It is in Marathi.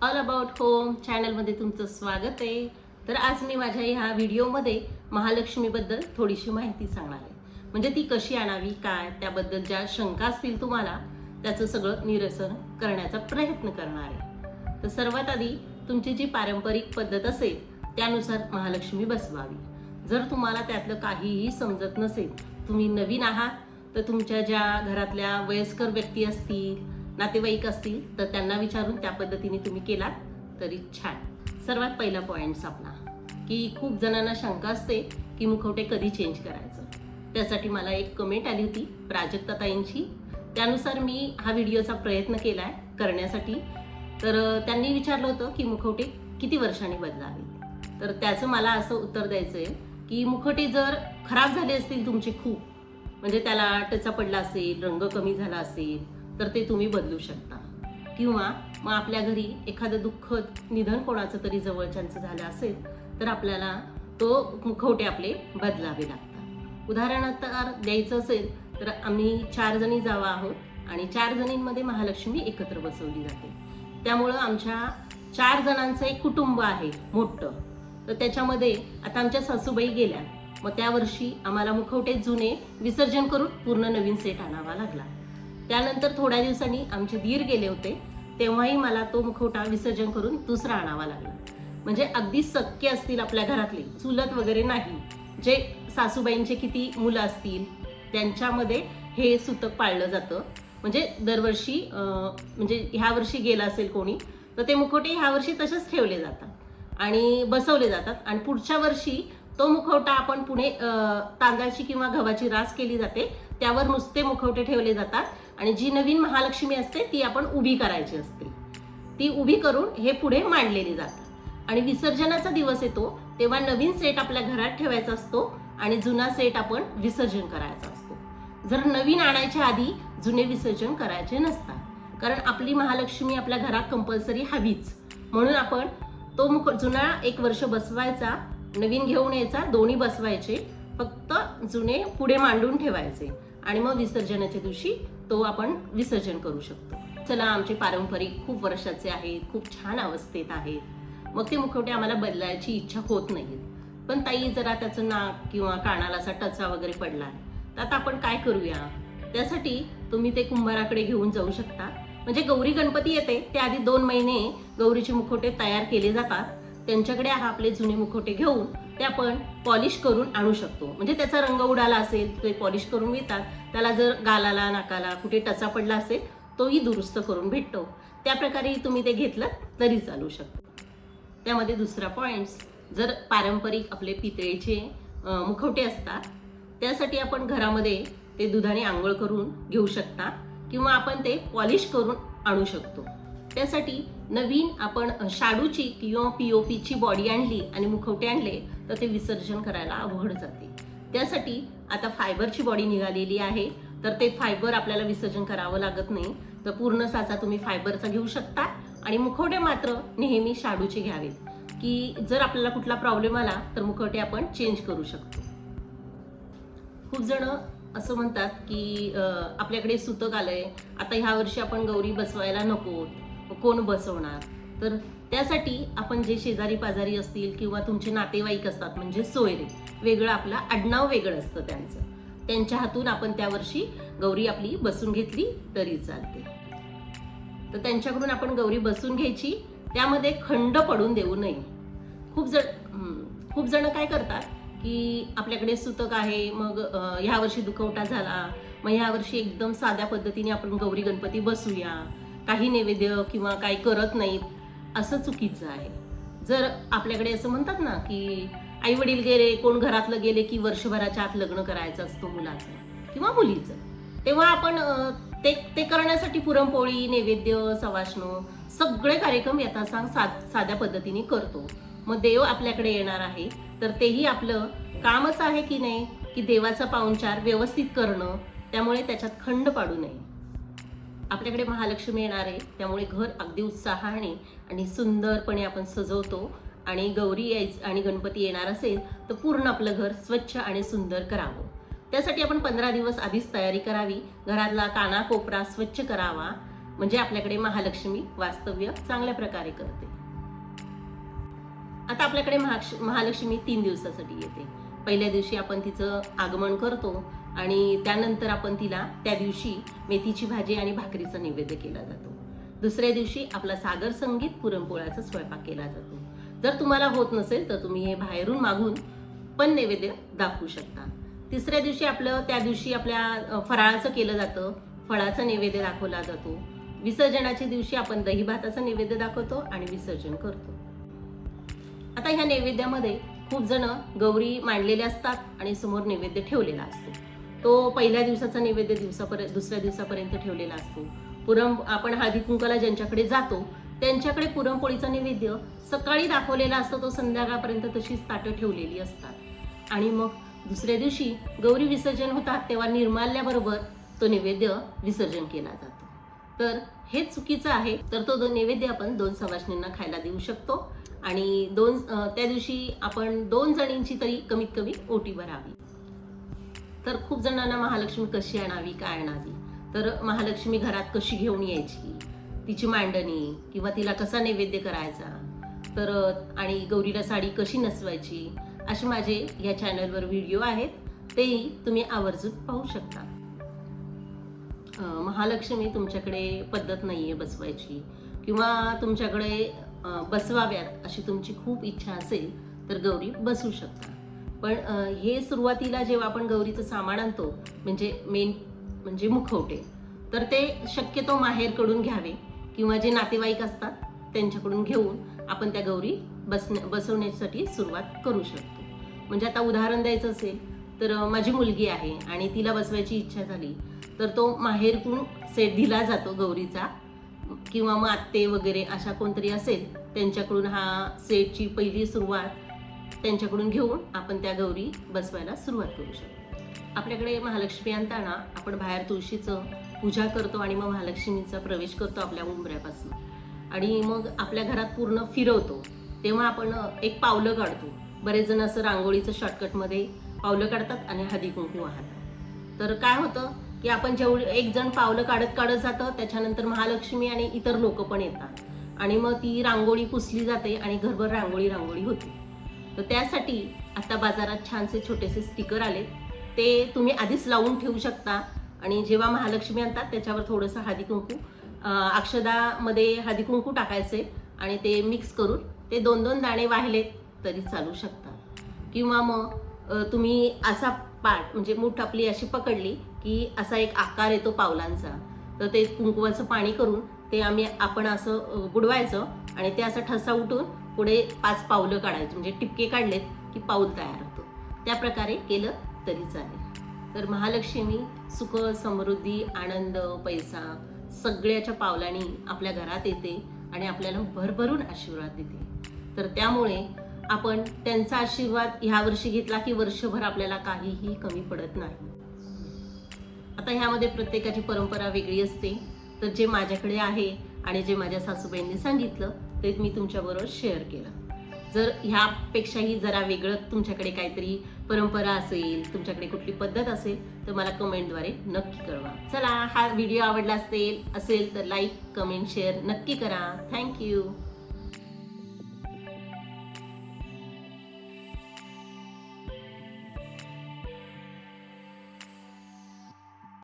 ऑल अबाउट होम चॅनलमध्ये तुमचं स्वागत आहे। तर आज मी माझ्या ह्या व्हिडिओमध्ये महालक्ष्मीबद्दल थोडीशी माहिती सांगणार आहे। म्हणजे ती कशी आणावी, काय त्याबद्दल ज्या शंका असतील तुम्हाला त्याचं सगळं निरसन करण्याचा प्रयत्न करणार आहे। तर सर्वात आधी तुमची जी पारंपरिक पद्धत असेल त्यानुसार महालक्ष्मी बसवावी। जर तुम्हाला त्यातलं काहीही समजत नसेल, तुम्ही नवीन आहात, तर तुमच्या ज्या घरातल्या वयस्कर व्यक्ती असतील, नातेवाईक असतील तर त्यांना विचारून त्या पद्धतीने तुम्ही केलात तरी छान। सर्वात पहिला पॉइंट आपला की खूप जणांना शंका असते की मुखवटे कधी चेंज करायचं। त्यासाठी मला एक कमेंट आली होती प्राजक्ता ताईंची, त्यानुसार मी हा व्हिडिओचा प्रयत्न केलाय करण्यासाठी। तर त्यांनी विचारलं होतं की मुखवटे किती वर्षांनी बदलावे। तर त्याचं मला असं उत्तर द्यायचंय की मुखवटे जर खराब झाले असतील तुमचे खूप, म्हणजे त्याला टचा पडला असेल, रंग कमी झाला असेल, तर ते तुम्ही बदलू शकता। किंवा मग आपल्या घरी एखादं दुःखद निधन कोणाचं तरी जवळच्यांचं झालं असेल तर आपल्याला तो मुखवटे आपले बदलावे लागतात। उदाहरणार्थ द्यायचं असेल तर आम्ही 4 जणी जावा आहोत आणि 4 जणींमध्ये महालक्ष्मी एकत्र बसवली जाते। त्यामुळं आमच्या 4 जणांचं एक कुटुंब आहे मोठं। तर त्याच्यामध्ये आता आमच्या सासूबाई गेल्या, मग त्या वर्षी आम्हाला मुखवटे जुने विसर्जन करून पूर्ण नवीन सेट आणावा लागला। त्यानंतर थोड्या दिवसांनी आमचे दीर गेले होते, तेव्हाही मला तो मुखवटा विसर्जन करून दुसरा आणावा लागला। म्हणजे अगदी सख्खे असतील आपल्या घरातले, चुलत वगैरे नाही, जे सासूबाईंचे किती मुलं असतील त्यांच्यामध्ये हे सूतक पाळलं जातं। म्हणजे दरवर्षी म्हणजे ह्या वर्षी गेला असेल कोणी तर ते मुखवटे ह्या वर्षी तसेच ठेवले जातात आणि बसवले जातात आणि पुढच्या वर्षी तो मुखवटा आपण पुढे तांदळाची किंवा गव्हाची रास केली जाते, त्यावर नुसते मुखवटे ठेवले जातात आणि जी नवीन महालक्ष्मी असते ती आपण उभी करायची असते। ती उभी करून हे पुढे मांडलेली जातात आणि विसर्जनाचा दिवस येतो तेव्हा नवीन सेट आपल्या घरात ठेवायचा असतो आणि जुना सेट आपण विसर्जन करायचा असतो। जर नवीन आणायच्या आधी जुने विसर्जन करायचे नसतात, कारण आपली महालक्ष्मी आपल्या घरात कंपल्सरी हवीच, म्हणून आपण तो जुना 1 वर्ष बसवायचा, नवीन घेऊन यायचा, दोन्ही बसवायचे, फक्त जुने पुढे मांडून ठेवायचे आणि मग विसर्जनाच्या दिवशी तो आपण विसर्जन करू शकतो। चला, आमचे पारंपरिक खूप वर्षाचे आहेत, खूप छान अवस्थेत आहेत, मग ते मुखवटे आम्हाला बदलायची इच्छा होत नाही। पण ताई जरा त्याचं नाक किंवा कानाला असा टचा वगैरे पडला, तर आता आपण काय करूया? त्यासाठी तुम्ही ते कुंभाराकडे घेऊन जाऊ शकता। म्हणजे गौरी गणपती येते त्या आधी 2 महिने गौरीचे मुखवटे तयार केले जातात, त्यांच्याकडे आपले जुने मुखवटे घेऊन ते आपण पॉलिश करून आणू शकतो। म्हणजे त्याचा रंग उडाला असेल ते पॉलिश करून मिळतात, त्याला जर गालाला नाकाला कुठे टचा पडला असेल तोही दुरुस्त करून भेटतो। त्या प्रकारे तुम्ही ते घेतलं तरी चालू शकतो। त्यामध्ये दुसरा पॉइंट, जर पारंपरिक आपले पितळेचे मुखवटे असतात त्यासाठी आपण घरामध्ये ते दुधाने आंघोळ करून घेऊ शकता किंवा आपण ते पॉलिश करून आणू शकतो। त्यासाठी नवीन आपण शाडूची किंवा पीओपीची बॉडी आणली आणि मुखवटे आणले तर ते विसर्जन करायला अवघड जाते। त्यासाठी आता फायबरची बॉडी निघालेली आहे, तर ते फायबर आपल्याला विसर्जन करावं लागत नाही। तर पूर्ण साचा तुम्ही फायबरचा घेऊ शकता आणि मुखवटे मात्र नेहमी शाडूचे घ्यावेत, की जर आपल्याला कुठला प्रॉब्लेम आला तर मुखवटे आपण चेंज करू शकतो। खूप जण असं म्हणतात की आपल्याकडे सूतक आलंय, आता ह्या वर्षी आपण गौरी बसवायला नको, कोण बसवणार? तर त्यासाठी आपण जे शेजारी पाजारी असतील किंवा तुमचे नातेवाईक असतात, म्हणजे सोयरे, वेगळं आपलं आडनाव वेगळं असतं त्यांचं, त्यांच्या हातून आपण त्या वर्षी गौरी आपली बसून घेतली तरी चालते। तर त्यांच्याकडून आपण गौरी बसून घ्यायची, त्यामध्ये खंड पडून देऊ नये। खूप जण काय करतात की आपल्याकडे सूतक आहे, मग ह्या वर्षी दुखवटा झाला, मग ह्या वर्षी एकदम साध्या पद्धतीने आपण गौरी गणपती बसूया, काही नैवेद्य किंवा काही करत नाहीत, असं चुकीचं आहे। जर आपल्याकडे असं म्हणतात ना की आई वडील गेले, कोण घरातलं गेले की वर्षभराच्या आत लग्न करायचं असतं मुलाचं किंवा मुलीचं, तेव्हा आपण ते करण्यासाठी पुरणपोळी, नैवेद्य, सवाष्ण सगळे कार्यक्रम यथासांग साध्या पद्धतीने करतो। मग देव आपल्याकडे येणार आहे तर तेही आपलं कामच आहे की नाही, की देवाचा पाहुणचार व्यवस्थित करणं, त्यामुळे त्याच्यात खंड पाडू नये। आपल्याकडे महालक्ष्मी येणार आहे त्यामुळे घर अगदी उत्साहाने आणि सुंदरपणे आपण सजवतो आणि गौरी आणि गणपती येणार असेल तर पूर्ण आपलं घर स्वच्छ आणि सुंदर करावं। त्यासाठी आपण 15 दिवस आधीच तयारी करावी, घरातला कानाकोपरा स्वच्छ करावा, म्हणजे आपल्याकडे महालक्ष्मी वास्तव्य चांगल्या प्रकारे करते. आता आपल्याकडे महालक्ष्मी 3 दिवसासाठी येते. पहिल्या दिवशी आपण तिचं आगमन करतो आणि त्यानंतर आपण तिला त्या दिवशी मेथीची भाजी आणि भाकरीचा नैवेद्य केला जातो. दुसऱ्या दिवशी आपला सागर संगीत पुरणपोळ्याचा स्वयंपाक केला जातो. जर तुम्हाला होत नसेल तर तुम्ही हे बाहेरून मागून पण नैवेद्य दाखवू शकता. तिसऱ्या दिवशी त्या दिवशी आपल्या फराळाचं केलं जातं, फळाचा नैवेद्य दाखवला जातो. विसर्जनाच्या दिवशी आपण दही भाताचा नैवेद्य दाखवतो आणि विसर्जन करतो. आता ह्या नैवेद्यामध्ये खूप जण गौरी मांडलेल्या असतात आणि समोर नैवेद्य ठेवलेला असतो. तो पहिल्या दिवसाचा नैवेद्य दुसऱ्या दिवसापर्यंत ठेवलेला असतो. आपण हळदी कुंकाला ज्यांच्याकडे जातो त्यांच्याकडे पुरणपोळीचा नैवेद्य सकाळी दाखवलेला असतो, तो संध्याकाळपर्यंत तशीच ताटं ठेवलेली असतात. आणि मग दुसऱ्या दिवशी गौरी विसर्जन होतात तेव्हा निर्माल्याबरोबर तो नैवेद्य विसर्जन केला जातो. तर हे चुकीचं आहे. तर तो नैवेद्य आपण 2 सवाष्णींना खायला देऊ शकतो आणि त्या दिवशी आपण 2 जणींची तरी कमीत कमी ओटी भरावी. तर खूप जणांना महालक्ष्मी कशी आणावी, काय आणावी, तर महालक्ष्मी घरात कशी घेऊन यायची, तिची मांडणी किंवा तिला कसा नैवेद्य करायचा, तर आणि गौरीला साडी कशी नेसवायची, असे माझे या चॅनलवर व्हिडिओ आहेत, तेही तुम्ही आवर्जून पाहू शकता. महालक्ष्मी तुमच्याकडे पद्धत नाहीये बसवायची किंवा तुमच्याकडे बसवाव्यात अशी तुमची खूप इच्छा असेल तर गौरी बसवू शकता. पण हे सुरुवातीला जेव्हा आपण गौरीचं सामान आणतो म्हणजे मुखवटे, तर ते शक्यतो माहेरकडून घ्यावे किंवा जे नातेवाईक असतात त्यांच्याकडून घेऊन आपण त्या गौरी बसवण्यासाठी सुरुवात करू शकतो. म्हणजे आता उदाहरण द्यायचं असेल तर माझी मुलगी आहे आणि तिला बसवायची इच्छा झाली तर तो माहेरकडून सेट दिला जातो गौरीचा, किंवा मग आत्ते वगैरे अशा कोणतरी असेल त्यांच्याकडून हा सेटची पहिली सुरुवात त्यांच्याकडून घेऊन आपण त्या गौरी बसवायला सुरुवात करू शकतो. आपल्याकडे महालक्ष्मी आणताना आपण बाहेर तुळशीचं पूजा करतो आणि मग महालक्ष्मीचा प्रवेश करतो आपल्या उंबऱ्यापासून आणि मग आपल्या घरात पूर्ण फिरवतो. तेव्हा आपण एक पावलं काढतो. बरेच जण असं रांगोळीचं शॉर्टकटमध्ये पावलं काढतात आणि हळदी कुंकू वाहतात. तर काय होतं की आपण एक जण पावलं काढत जातं, त्याच्यानंतर महालक्ष्मी आणि इतर लोक पण येतात आणि मग ती रांगोळी पुसली जाते आणि घरभर रांगोळी होते. तर त्यासाठी आता बाजारात छानसे छोटेसे स्टिकर आले, ते तुम्ही आधीच लावून ठेवू शकता आणि जेव्हा महालक्ष्मी आणतात त्याच्यावर थोडंसं हळदी कुंकू, अक्षदामध्ये हळदी कुंकू टाकायचे आणि ते मिक्स करून ते 2-2 दाणे वाहिले तरी चालू शकतात. किंवा मग तुम्ही असा पाट म्हणजे मूठ आपली अशी पकडली की असा एक आकार येतो पावलांचा, तर ते कुंकवाचं पाणी करून ते आपण असं बुडवायचं आणि ते असं ठसा उठून पुढे 5 पावलं काढायची, म्हणजे टिपके काढलेत की पाऊल तयार होतो. त्या प्रकारे केलं तरी चालेल. तर महालक्ष्मी सुख, समृद्धी, आनंद, पैसा सगळ्याच्या पावलांनी आपल्या घरात येते आणि आपल्याला भरभरून आशीर्वाद देते. तर त्यामुळे आपण त्यांचा आशीर्वाद ह्या वर्षी घेतला की वर्षभर आपल्याला काहीही कमी पडत नाही. आता ह्यामध्ये प्रत्येकाची परंपरा वेगळी असते. तर जे माझ्याकडे आहे आणि जे माझ्या सासूबाईंनी सांगितलं ते मी तुमच्याबरोबर शेअर केलं. जर ह्यापेक्षाही जरा वेगळं तुमच्याकडे काहीतरी परंपरा असेल, तुमच्याकडे कुठली पद्धत असेल तर मला कमेंटद्वारे नक्की कळवा. चला, हा व्हिडिओ आवडला असेल तर लाईक, कमेंट, शेअर नक्की करा. थँक्यू.